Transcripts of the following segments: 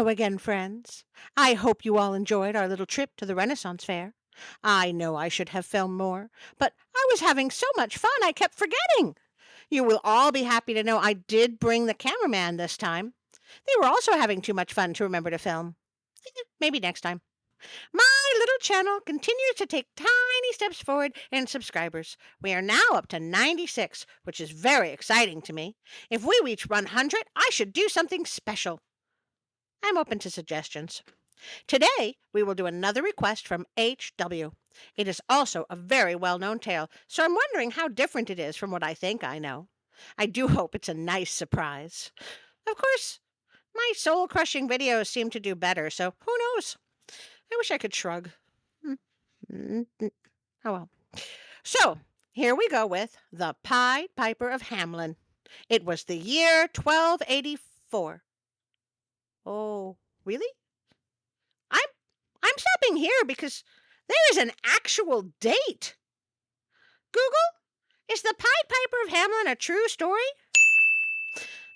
Hello again, friends. I hope you all enjoyed our little trip to the Renaissance Fair. I know I should have filmed more, but I was having so much fun I kept forgetting. You will all be happy to know I did bring the cameraman this time. They were also having too much fun to remember to film. Maybe next time. My little channel continues to take tiny steps forward in subscribers. We are now up to 96, which is very exciting to me. If we reach 100, I should do something special. I'm open to suggestions. Today, we will do another request from H.W. It is also a very well-known tale, so I'm wondering how different it is from what I think I know. I do hope it's a nice surprise. Of course, my soul-crushing videos seem to do better, so who knows? I wish I could shrug. Oh well. So, here we go with The Pied Piper of Hamelin. It was the year 1284. Oh, really? I'm I'm stopping here because there is an actual date. Google, is the Pied Piper of Hamelin a true story?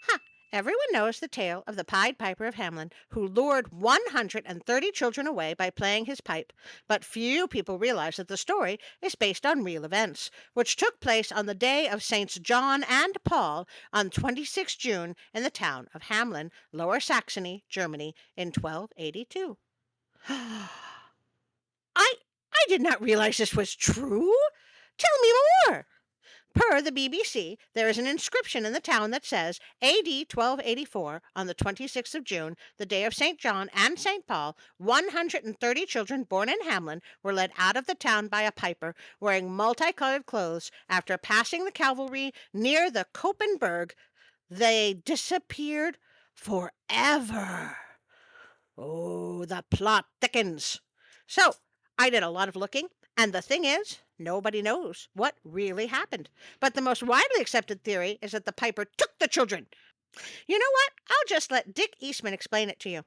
Huh. Everyone knows the tale of the Pied Piper of Hamelin, who lured 130 children away by playing his pipe, but few people realize that the story is based on real events, which took place on the day of Saints John and Paul on 26 June in the town of Hamelin, Lower Saxony, Germany, in 1282. I I did not realize this was true. Tell me more. Per the BBC, there is an inscription in the town that says AD 1284, on the 26th of June, the day of St. John and St. Paul, 130 children born in Hamelin were led out of the town by a piper wearing multicolored clothes. After passing the cavalry near the Koppenberg, they disappeared forever. Oh, the plot thickens. So, I did a lot of looking, and the thing is, nobody knows what really happened. But the most widely accepted theory is that the piper took the children. You know what? I'll just let Dick Eastman explain it to you.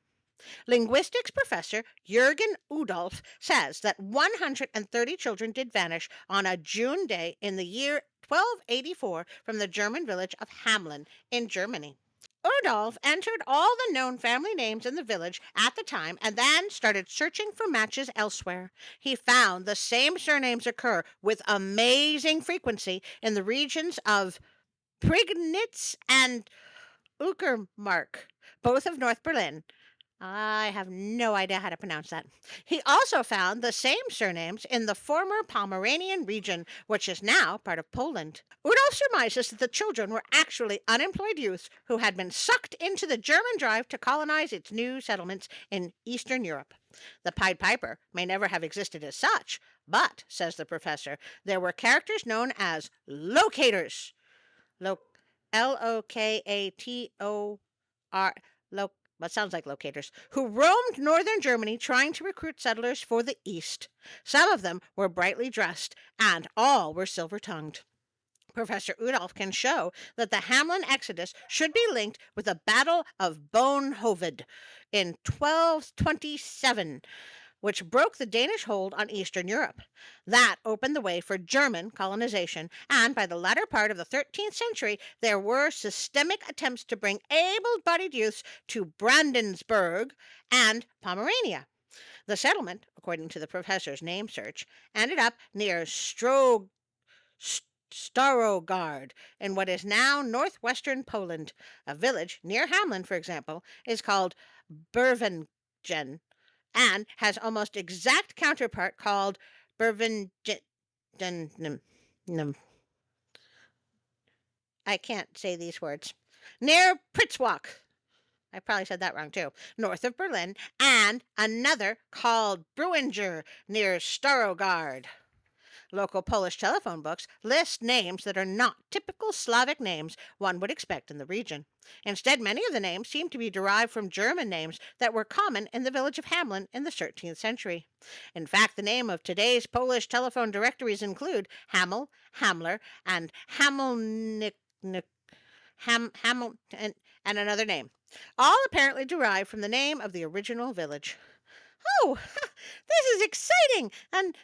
Linguistics professor Jürgen Udolph says that 130 children did vanish on a June day in the year 1284 from the German village of Hamelin in Germany. Udolph entered all the known family names in the village at the time and then started searching for matches elsewhere. He found the same surnames occur with amazing frequency in the regions of Prignitz and Uckermark, both of North Berlin. I have no idea how to pronounce that. He also found the same surnames in the former Pomeranian region, which is now part of Poland. Udolf surmises that the children were actually unemployed youths who had been sucked into the German drive to colonize its new settlements in Eastern Europe. The Pied Piper may never have existed as such, but, says the professor, there were characters known as locators. L-O-K-A-T-O-R, what sounds like locators, who roamed northern Germany trying to recruit settlers for the East. Some of them were brightly dressed, and all were silver-tongued. Professor Udolph can show that the Hamelin exodus should be linked with the Battle of Boonhoven in 1227, which broke the Danish hold on Eastern Europe. That opened the way for German colonization, and by the latter part of the 13th century, there were systemic attempts to bring able-bodied youths to Brandenburg and Pomerania. The settlement, according to the professor's name search, ended up near Starogard in what is now northwestern Poland. A village near Hamelin, for example, is called Bervingen, and has almost exact counterpart called Bervingen. I can't say these words. Near Pritzwalk. I probably said that wrong too. North of Berlin, and another called Bruinger near Starogard. Local Polish telephone books list names that are not typical Slavic names one would expect in the region. Instead, many of the names seem to be derived from German names that were common in the village of Hamelin in the 13th century. In fact, the name of today's Polish telephone directories include Hamel, Hamler, and Hamelnik, Hamel, and another name, all apparently derived from the name of the original village. Oh, this is exciting and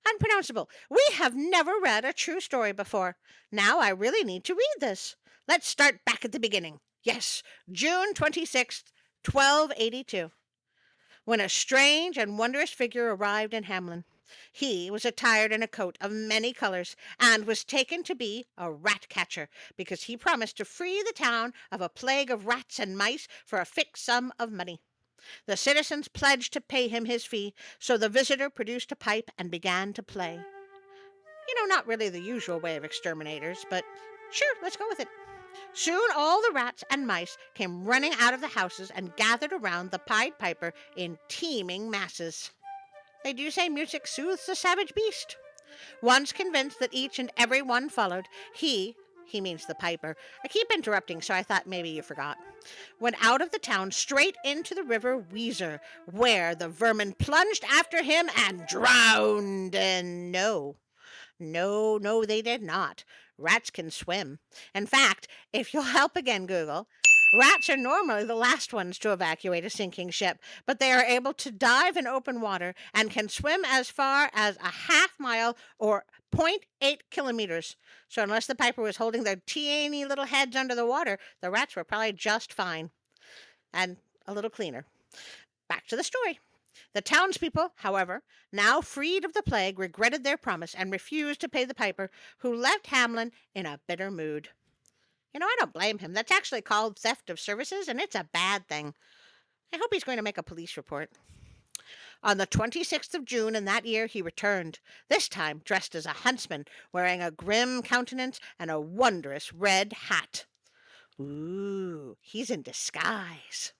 unpronounceable. We have never read a true story before. Now I really need to read this. Let's start back at the beginning. Yes, June 26th, 1282, when a strange and wondrous figure arrived in Hamlin. He was attired in a coat of many colors, and was taken to be a rat catcher, because he promised to free the town of a plague of rats and mice for a fixed sum of money. The citizens pledged to pay him his fee, so the visitor produced a pipe and began to play. Not really the usual way of exterminators, but sure, let's go with it. Soon all the rats and mice came running out of the houses and gathered around the Pied Piper in teeming masses. They do say music soothes the savage beast. Once convinced that each and every one followed, he means the piper. I keep interrupting, so I thought maybe you forgot. Went out of the town straight into the river Weser, where the vermin plunged after him and drowned. And no, they did not. Rats can swim. In fact, if you'll help again, Google, rats are normally the last ones to evacuate a sinking ship, but they are able to dive in open water and can swim as far as a half mile or 0.8 kilometers. So unless the piper was holding their teeny little heads under the water, the rats were probably just fine. And a little cleaner. Back to the story. The townspeople, however, now freed of the plague, regretted their promise and refused to pay the piper, who left Hamlin in a bitter mood. I don't blame him. That's actually called theft of services, and it's a bad thing. I hope he's going to make a police report. On the 26th of June in that year, he returned, this time dressed as a huntsman, wearing a grim countenance and a wondrous red hat. Ooh, he's in disguise.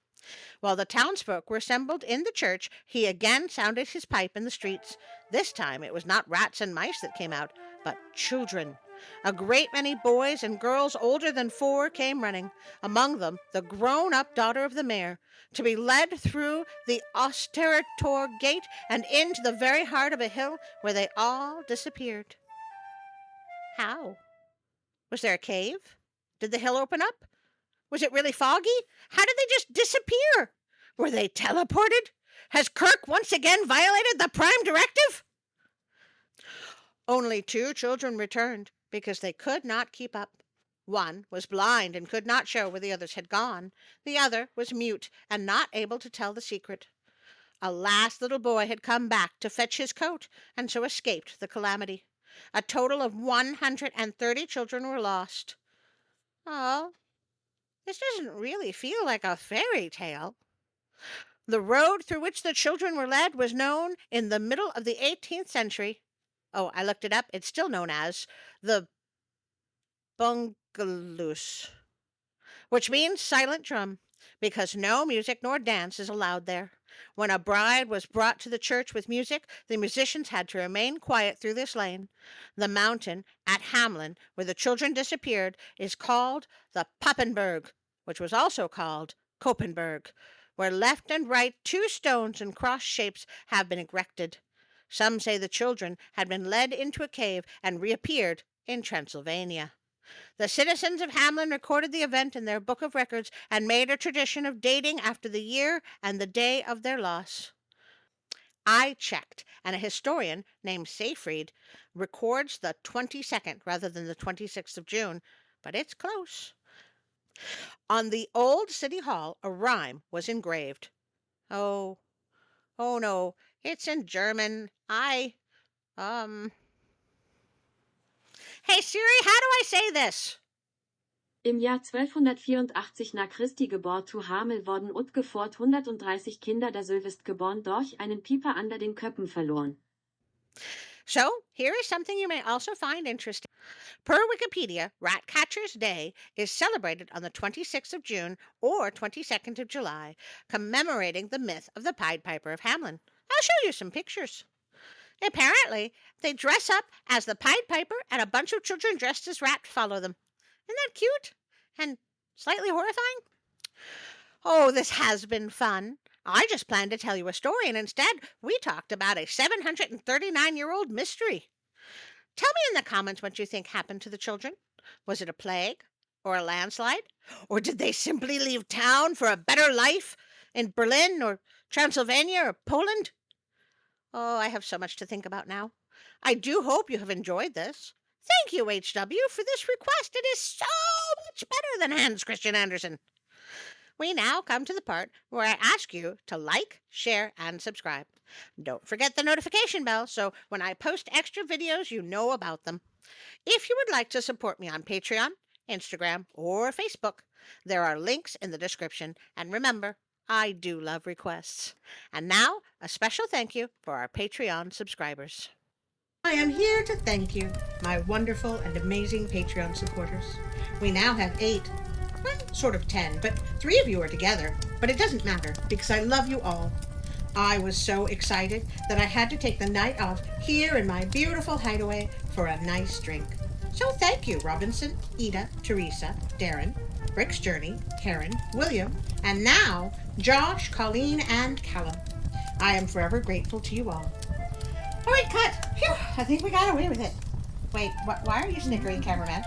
While the townsfolk were assembled in the church, he again sounded his pipe in the streets. This time it was not rats and mice that came out, but children. A great many boys and girls older than 4 came running, among them the grown-up daughter of the mayor, to be led through the Osterator gate and into the very heart of a hill, where they all disappeared. How? Was there a cave? Did the hill open up? Was it really foggy? How did they just disappear? Were they teleported? Has Kirk once again violated the Prime Directive? Only 2 children returned, because they could not keep up. One was blind and could not show where the others had gone. The other was mute and not able to tell the secret. A last little boy had come back to fetch his coat, and so escaped the calamity. A total of 130 children were lost. Oh, this doesn't really feel like a fairy tale. The road through which the children were led was known in the middle of the 18th century. Oh, I looked it up. It's still known as the Bungalus, which means silent drum, because no music nor dance is allowed there. When a bride was brought to the church with music, the musicians had to remain quiet through this lane. The mountain at Hamlin, where the children disappeared, is called the Papenberg, which was also called Koppenberg, where left and right 2 stones in cross shapes have been erected. Some say the children had been led into a cave and reappeared in Transylvania. The citizens of Hamlin recorded the event in their book of records and made a tradition of dating after the year and the day of their loss. I checked, and a historian named Seyfried records the 22nd rather than the 26th of June, but it's close. On the old city hall, a rhyme was engraved. Oh no, it's in German. Hey Siri, how do I say this? Im Jahr 1284 nach Christi geboren zu Hamel worden utgefort 130 Kinder der Sylvest geboren durch einen Pieper ander den Köppen verloren. So, here is something you may also find interesting. Per Wikipedia, Ratcatcher's Day is celebrated on the 26th of June or 22nd of July, commemorating the myth of the Pied Piper of Hamlin. I'll show you some pictures. Apparently, they dress up as the Pied Piper, and a bunch of children dressed as rats follow them. Isn't that cute? And slightly horrifying? Oh, this has been fun. I just planned to tell you a story, and instead we talked about a 739-year-old mystery. Tell me in the comments what you think happened to the children. Was it a plague? Or a landslide? Or did they simply leave town for a better life in Berlin or Transylvania or Poland? Oh, I have so much to think about now. I do hope you have enjoyed this. Thank you, HW, for this request. It is so much better than Hans Christian Andersen. we now come to the part where I ask you to like, share, and subscribe. Don't forget the notification bell so when I post extra videos, you know about them. If you would like to support me on Patreon, Instagram, or Facebook, there are links in the description. And remember, I do love requests. And now, a special thank you for our Patreon subscribers. I am here to thank you, my wonderful and amazing Patreon supporters. We now have 8, well, sort of 10, but 3 of you are together. But it doesn't matter because I love you all. I was so excited that I had to take the night off here in my beautiful hideaway for a nice drink. So thank you, Robinson, Ida, Teresa, Darren, Rick's Journey, Karen, William, and now Josh, Colleen, and Callum. I am forever grateful to you all. All right, cut. Phew, I think we got away with it. Wait, why are you snickering, cameraman?